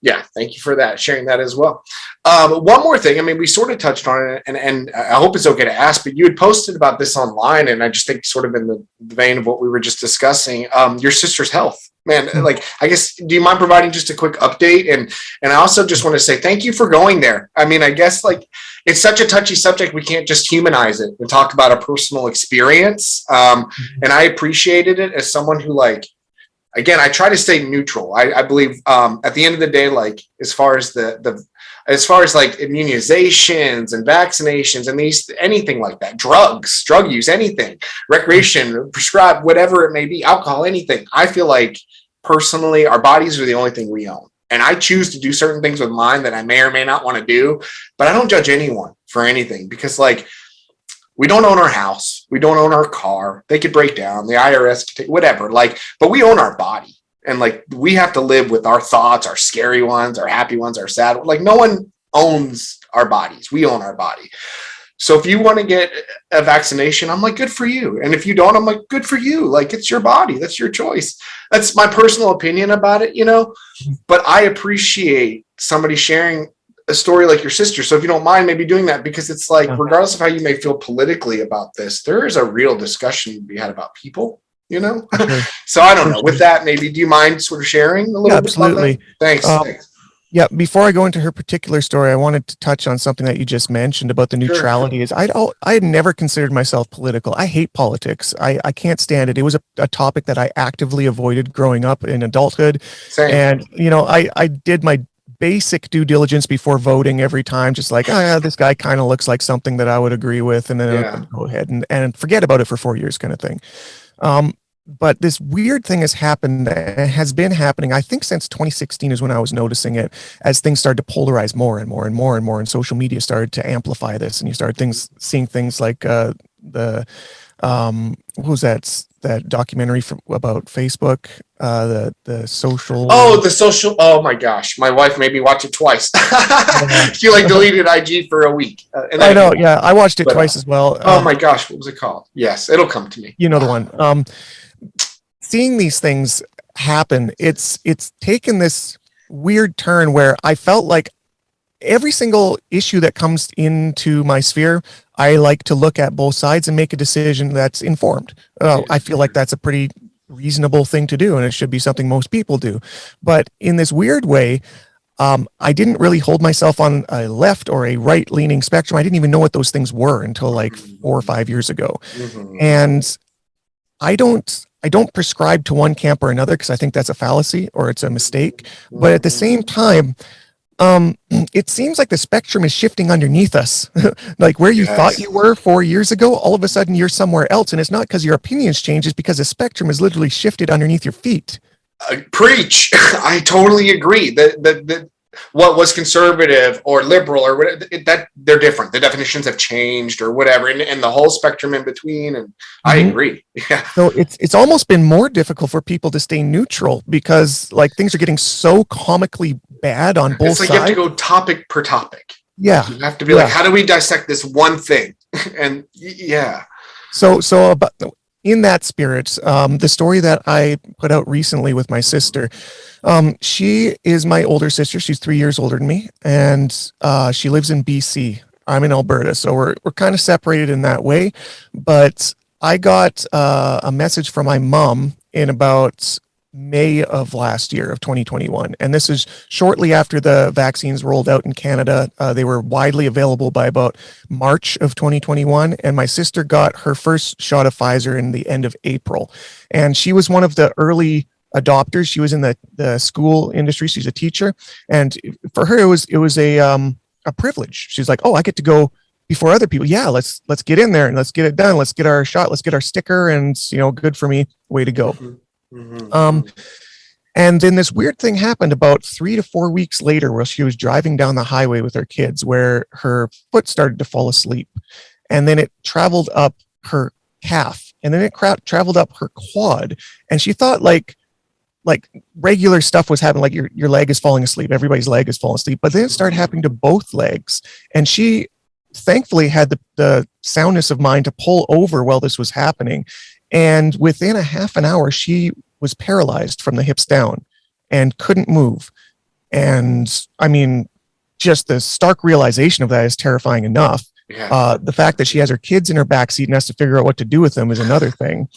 Yeah, thank you for that, sharing that as well. One more thing. I mean, we sort of touched on it, and I hope it's okay to ask, but you had posted about this online, and I just think sort of in the vein of what we were just discussing, your sister's health. Man, like, I guess, do you mind providing just a quick update? And I also just want to say thank you for going there. I mean, I guess, like, it's such a touchy subject. We can't just humanize it and talk about a personal experience. And I appreciated it as someone who, like, again, I try to stay neutral. I believe at the end of the day, like, as far as as far as like immunizations and vaccinations and anything like that, drug use, anything, recreation, prescribed, whatever it may be, alcohol, anything. I feel like personally, our bodies are the only thing we own. And I choose to do certain things with mine that I may or may not want to do, but I don't judge anyone for anything, because, like, we don't own our house. We don't own our car. They could break down. The IRS could take whatever, like, but we own our body. And, like, we have to live with our thoughts, our scary ones, our happy ones, our sad ones. Like, no one owns our bodies. We own our body. So if you want to get a vaccination, I'm like, good for you. And if you don't, I'm like, good for you. Like, it's your body. That's your choice. That's my personal opinion about it, but I appreciate somebody sharing a story like your sister. So if you don't mind maybe doing that, because it's like, regardless of how you may feel politically about this, there is a real discussion to be had about people, So I don't know. With that, maybe, do you mind sort of sharing a little bit? Absolutely. Thanks. Yeah, before I go into her particular story, I wanted to touch on something that you just mentioned about the neutrality. Is I had never considered myself political. I hate politics. I can't stand it. It was a topic that I actively avoided growing up in adulthood. Same. And, I did my basic due diligence before voting every time, just like, oh yeah, this guy kind of looks like something that I would agree with, and then I'd go ahead and forget about it for 4 years, kind of thing. But this weird thing has happened, and has been happening, I think, since 2016 is when I was noticing it, as things started to polarize more and more and more and more, and social media started to amplify this, and you started seeing things like what was that documentary about Facebook, the social. Oh my gosh, my wife made me watch it twice. She like deleted IG for a week. I know, yeah, I watched it twice as well. Oh my gosh, what was it called? Yes, it'll come to me. You know the one. Seeing these things happen, it's taken this weird turn where I felt like every single issue that comes into my sphere, I like to look at both sides and make a decision that's informed. I feel like that's a pretty reasonable thing to do, and it should be something most people do. But in this weird way, I didn't really hold myself on a left or a right-leaning spectrum. I didn't even know what those things were until like 4 or 5 years ago. And I don't prescribe to one camp or another, because I think that's a fallacy or it's a mistake. But at the same time, It seems like the spectrum is shifting underneath us. Like where you thought Yes. you were 4 years ago, all of a sudden you're somewhere else. And it's not because your opinions change, it's because the spectrum is literally shifted underneath your feet. Preach. I totally agree. What was conservative or liberal or whatever, that they're different. The definitions have changed or whatever, and the whole spectrum in between. And I agree. Yeah. So it's almost been more difficult for people to stay neutral because like things are getting so comically bad on both It's like sides. you have to go topic per topic. Yeah. You have to be like, how do we dissect this one thing? And yeah. So about in that spirit, the story that I put out recently with my sister, she is my older sister. She's 3 years older than me, and she lives in BC. I'm in Alberta, so we're kind of separated in that way. But I got a message from my mom in about May of last year of 2021. And this is shortly after the vaccines rolled out in Canada. They were widely available by about March of 2021. And my sister got her first shot of Pfizer in the end of April. And she was one of the early adopters. She was in the school industry. She's a teacher. And for her, it was a privilege. She's like, oh, I get to go before other people. Yeah, let's get in there and let's get it done. Let's get our shot. Let's get our sticker. And, good for me. Way to go. And then this weird thing happened about 3 to 4 weeks later where she was driving down the highway with her kids where her foot started to fall asleep. And then it traveled up her calf and then it traveled up her quad. And she thought like regular stuff was happening, like your leg is falling asleep. Everybody's leg is falling asleep. But then it started happening to both legs. And she thankfully had the soundness of mind to pull over while this was happening. And within a half an hour, she was paralyzed from the hips down and couldn't move. And I mean, just the stark realization of that is terrifying enough. Yeah. The fact that she has her kids in her backseat and has to figure out what to do with them is another thing.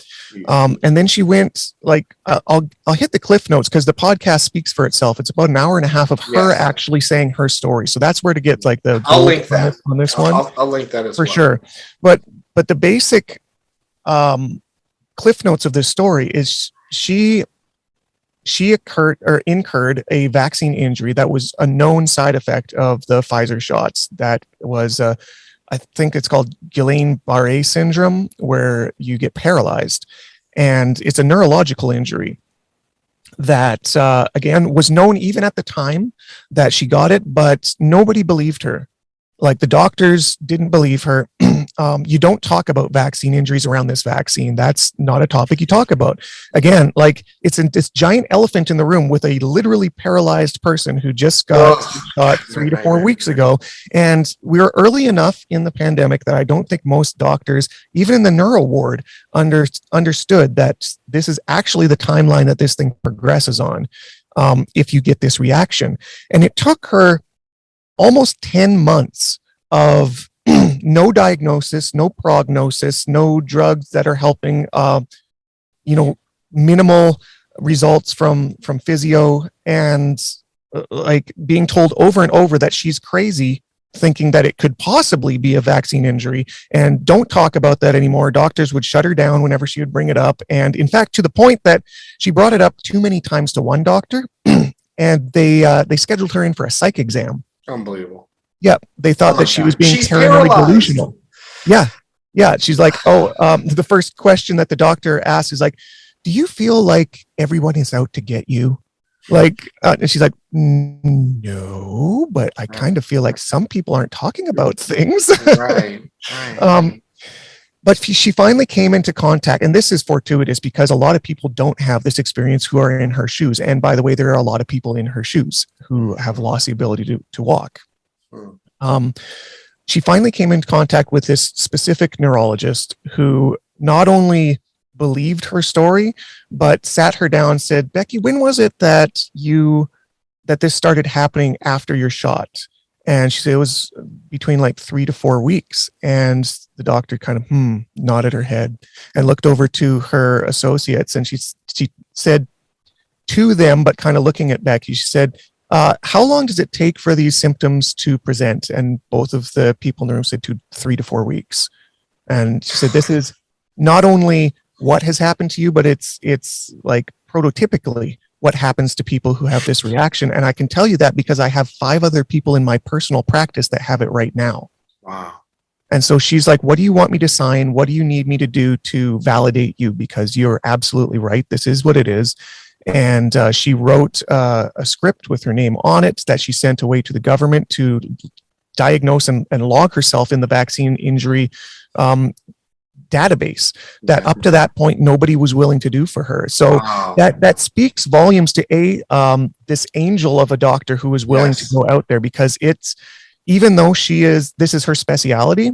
And then she went like, I'll hit the cliff notes because the podcast speaks for itself. It's about an hour and a half of her actually saying her story. So that's where to get like the I'll link that on this one. I'll link that as for well. sure. But the basic cliff notes of this story is she incurred a vaccine injury that was a known side effect of the Pfizer shots. That was I think it's called Guillain-Barré syndrome, where you get paralyzed, and it's a neurological injury that again was known even at the time that she got it, but nobody believed her. Like the doctors didn't believe her. You don't talk about vaccine injuries around this vaccine. That's not a topic you talk about. Again, like it's this giant elephant in the room with a literally paralyzed person who just got shot 3 to 4 weeks ago. And we were early enough in the pandemic that I don't think most doctors, even in the neuro ward, understood that this is actually the timeline that this thing progresses on if you get this reaction. And it took her almost 10 months of no diagnosis, no prognosis, no drugs that are helping, minimal results from physio, and like being told over and over that she's crazy, thinking that it could possibly be a vaccine injury, and don't talk about that anymore. Doctors would shut her down whenever she would bring it up. And in fact, to the point that she brought it up too many times to one doctor and they scheduled her in for a psych exam. Unbelievable. Yeah, they thought that she was being terminally delusional. Yeah. She's like, the first question that the doctor asked is like, do you feel like everyone is out to get you? Like, and she's like, no, but I kind of feel like some people aren't talking about things. Right. But she finally came into contact, and this is fortuitous because a lot of people don't have this experience who are in her shoes. And by the way, there are a lot of people in her shoes who have lost the ability to walk. She finally came into contact with this specific neurologist who not only believed her story, but sat her down and said, Becky, when was it that this started happening after your shot? And she said it was between like 3 to 4 weeks. And the doctor kind of nodded her head and looked over to her associates. And she said to them, but kind of looking at Becky, she said, how long does it take for these symptoms to present? And both of the people in the room said 3 to 4 weeks. And she said, this is not only what has happened to you, but it's like prototypically what happens to people who have this reaction. And I can tell you that because I have 5 other people in my personal practice that have it right now. Wow. And so she's like, what do you want me to sign? What do you need me to do to validate you? Because you're absolutely right. This is what it is. And she wrote a script with her name on it that she sent away to the government to diagnose and log herself in the vaccine injury database that up to that point, nobody was willing to do for her. So that speaks volumes to this angel of a doctor who was willing to go out there, because it's, even though this is her specialty,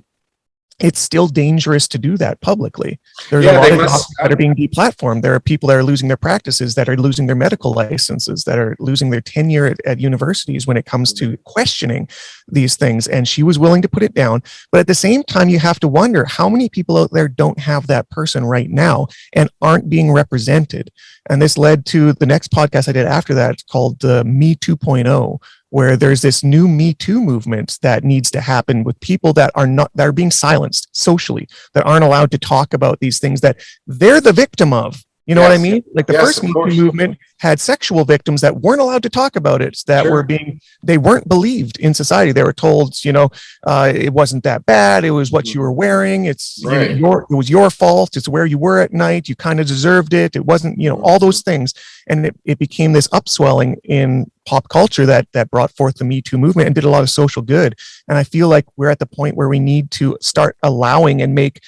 it's still dangerous to do that publicly. There's a lot of doctors that are being deplatformed. There are people that are losing their practices, that are losing their medical licenses, that are losing their tenure at universities when it comes to questioning these things. And she was willing to put it down. But at the same time, you have to wonder how many people out there don't have that person right now and aren't being represented. And this led to the next podcast I did after that, called Me 2.0, where there's this new Me Too movement that needs to happen with people that are being silenced socially, that aren't allowed to talk about these things that they're the victim of. You know what I mean? Like the first Me Too movement had sexual victims that weren't allowed to talk about it, that they weren't believed in society. They were told, it wasn't that bad. It was what you were wearing. It was your fault. It's where you were at night. You kind of deserved it. It wasn't, all those things. And it became this upswelling in pop culture that brought forth the Me Too movement and did a lot of social good. And I feel like we're at the point where we need to start allowing and make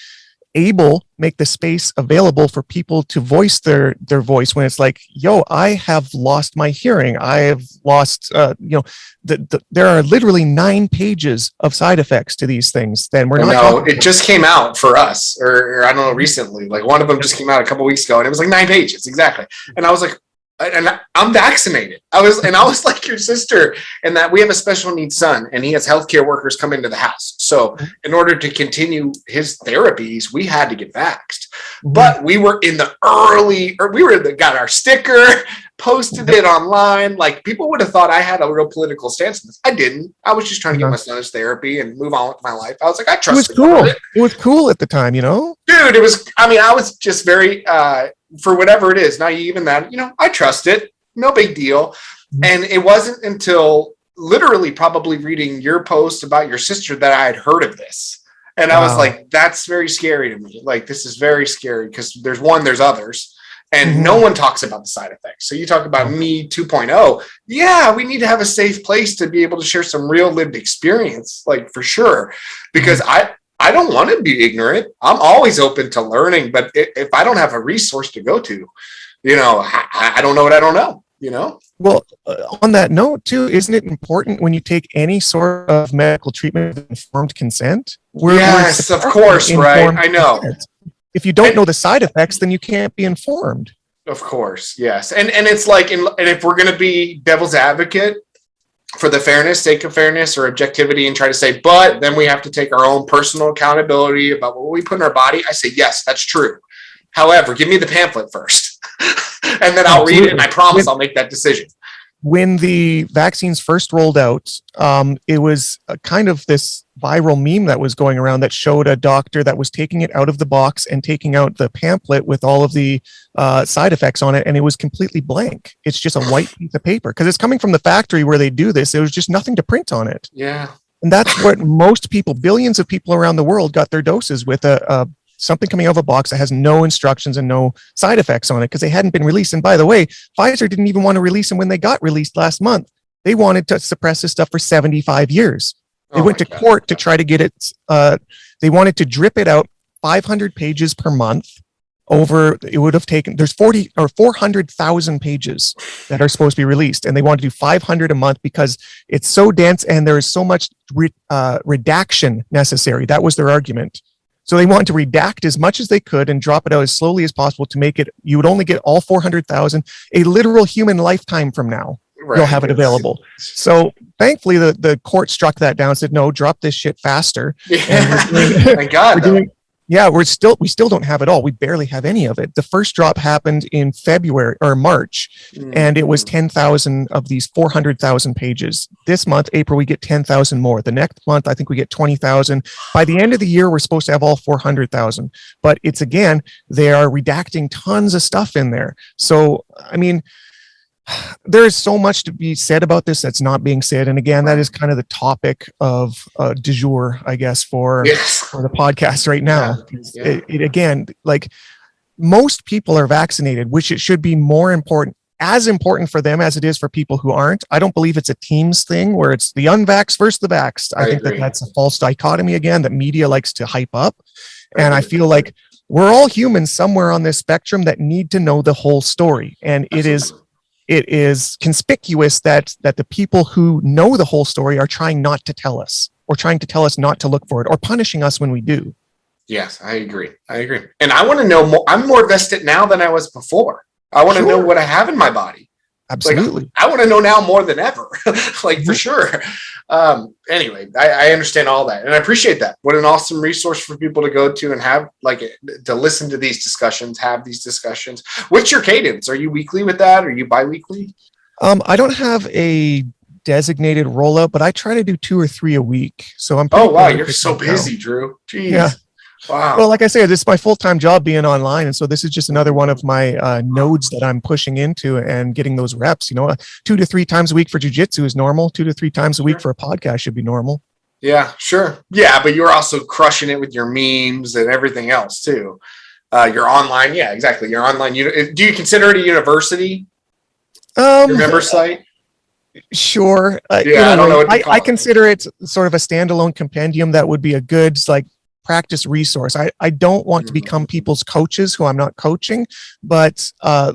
the space available for people to voice their voice when it's like, I have lost my hearing. I have lost, there are literally 9 pages of side effects to these things. Then we're not. No, it just came out for us, or I don't know, recently. Like one of them just came out a couple weeks ago, and it was like 9 pages exactly. And I was like, and I'm vaccinated. I was like your sister, in that we have a special needs son, and he has healthcare workers come into the house. So in order to continue his therapies, we had to get vaxxed. But we were in the got our sticker, posted it online. Like people would have thought I had a real political stance on this. I didn't. I was just trying to get my son his therapy and move on with my life. I was like, I trust it. It was cool at the time, Dude, it was, I was just very, for whatever it is, naive in that, I trust it. No big deal. And it wasn't until literally probably reading your post about your sister that I had heard of this. And I was like, that's very scary to me. Like, this is very scary because there's others. And no one talks about the side effects. So you talk about Me 2.0. Yeah, we need to have a safe place to be able to share some real lived experience, like for sure. Because I don't want to be ignorant. I'm always open to learning. But if I don't have a resource to go to, I don't know what I don't know. Well, on that note too, isn't it important when you take any sort of medical treatment with informed consent? Yes, of course, right? I know. If you don't know the side effects, then you can't be informed. Of course, yes. And it's like, and if we're going to be devil's advocate for the sake of fairness or objectivity, and try to say, but then we have to take our own personal accountability about what we put in our body, I say, yes, that's true. However, give me the pamphlet first. And then I'll read it, and I promise I'll make that decision. When the vaccines first rolled out, it was kind of this viral meme that was going around that showed a doctor that was taking it out of the box and taking out the pamphlet with all of the side effects on it, and it was completely blank. It's just a white piece of paper because it's coming from the factory where they do this. There was just nothing to print on it. Yeah. And that's what most people, billions of people around the world, got their doses with something coming out of a box that has no instructions and no side effects on it because they hadn't been released. And by the way, Pfizer didn't even want to release them when they got released last month. They wanted to suppress this stuff for 75 years. They went to court to try to get it. They wanted to drip it out 500 pages per month. It would have taken, there's 40 or 400,000 pages that are supposed to be released. And they want to do 500 a month because it's so dense and there is so much redaction necessary. That was their argument. So they wanted to redact as much as they could and drop it out as slowly as possible to make it, you would only get all 400,000, a literal human lifetime from now. Right. You'll have it available. So thankfully the court struck that down and said, no, drop this shit faster. Yeah. Thank God. We still don't have it all. We barely have any of it. The first drop happened in February or March, and it was 10,000 of these 400,000 pages. This month, April, we get 10,000 more. The next month, I think we get 20,000. By the end of the year, we're supposed to have all 400,000. But it's, again, they are redacting tons of stuff in there. So, I mean, There is so much to be said about this that's not being said. And again, that is kind of the topic of du jour, I guess, for the podcast right now. Yeah. It again, like, most people are vaccinated, which it should be more important, as important for them as it is for people who aren't. I don't believe it's a teams thing where it's the unvaxxed versus the vaxxed. I think that that's a false dichotomy again that media likes to hype up. And I feel like we're all humans somewhere on this spectrum that need to know the whole story. And it is conspicuous that the people who know the whole story are trying not to tell us, or trying to tell us not to look for it, or punishing us when we do. Yes, I agree. And I want to know more. I'm more vested now than I was before. I want to know what I have in my body. Absolutely. Like, I want to know now more than ever, like, for sure. Anyway, I understand all that, and I appreciate that. What an awesome resource for people to go to and have, like, to listen to these discussions, have these discussions. What's your cadence? Are you weekly with that? Are you bi-weekly? I don't have a designated rollout, but I try to do 2 or 3 a week. So I'm. Oh, wow. You're so busy, Drew. Jeez. Yeah. Wow. Well, like I said, this is my full-time job being online. And so this is just another one of my nodes that I'm pushing into and getting those reps. 2 to 3 times a week for jiu-jitsu is normal. 2 to 3 times a week for a podcast should be normal. Yeah, sure. Yeah, but you're also crushing it with your memes and everything else too. You're online. Yeah, exactly. You're online. Do you consider it a university? Your member site? Sure. I don't know what I consider it sort of a standalone compendium that would be a good, like, practice resource. I don't want to become people's coaches who I'm not coaching, but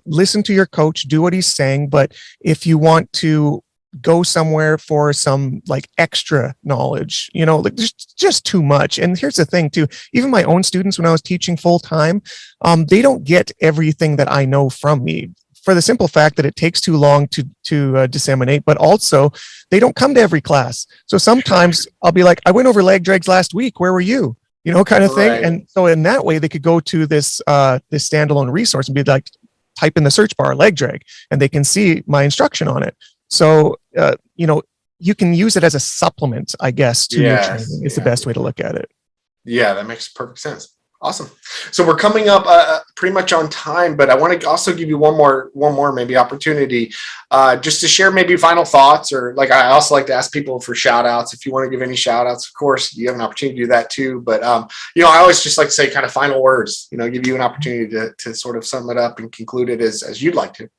listen to your coach, do what he's saying. But if you want to go somewhere for some, like, extra knowledge, like, just too much. And here's the thing too, even my own students, when I was teaching full time, they don't get everything that I know from me, for the simple fact that it takes too long to disseminate, but also they don't come to every class. So sometimes I'll be like, I went over leg drags last week. Where were you? Kind of thing. Right. And so in that way, they could go to this standalone resource and be like, type in the search bar leg drag, and they can see my instruction on it. So, you can use it as a supplement, I guess, to your training is the best way to look at it. Yeah, that makes perfect sense. Awesome. So we're coming up pretty much on time, but I want to also give you one more maybe opportunity just to share maybe final thoughts, or, like, I also like to ask people for shout outs. If you want to give any shout outs, of course, you have an opportunity to do that too. But, I always just like to say kind of final words, give you an opportunity to sort of sum it up and conclude it as you'd like to.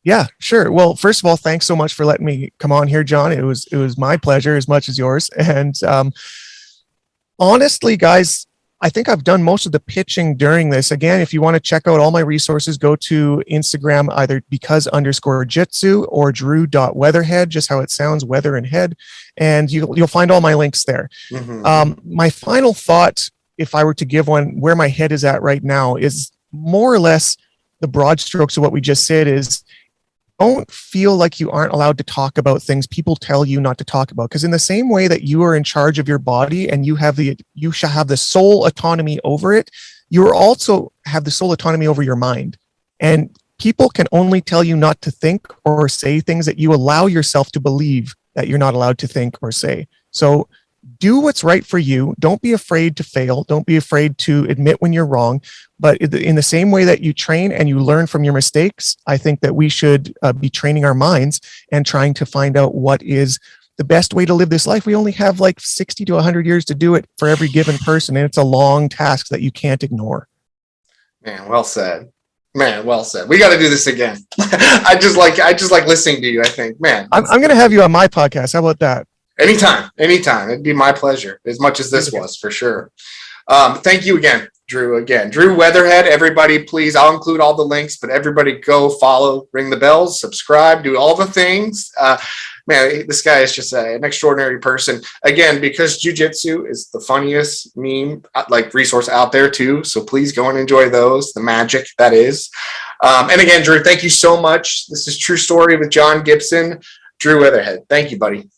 Yeah, sure. Well, first of all, thanks so much for letting me come on here, John. It was my pleasure as much as yours. And honestly, guys, I think I've done most of the pitching during this. Again, if you want to check out all my resources, go to Instagram, either because_jitsu or drew.weatherhead, just how it sounds, weather and head. And you'll find all my links there. My final thought, if I were to give one, where my head is at right now, is more or less the broad strokes of what we just said is, don't feel like you aren't allowed to talk about things people tell you not to talk about. Because in the same way that you are in charge of your body and you shall have the sole autonomy over it, you also have the sole autonomy over your mind. And people can only tell you not to think or say things that you allow yourself to believe that you're not allowed to think or say. So do what's right for you. Don't be afraid to fail. Don't be afraid to admit when you're wrong. But in the same way that you train and you learn from your mistakes, I think that we should be training our minds and trying to find out what is the best way to live this life. We only have like 60 to 100 years to do it for every given person. And it's a long task that you can't ignore. Man, well said. Man, well said. We got to do this again. I just like listening to you, I think. Man, I'm going to have you on my podcast. How about that? Anytime. It'd be my pleasure, as much as this was, for sure. Thank you again, Drew. Drew Weatherhead. Everybody, please, I'll include all the links, but everybody go follow, ring the bells, subscribe, do all the things. Man, this guy is just an extraordinary person. Again, because jiu-jitsu is the funniest meme, like, resource out there too. So please go and enjoy those, the magic that is. And again, Drew, thank you so much. This is True Story with John Gibson. Drew Weatherhead. Thank you, buddy.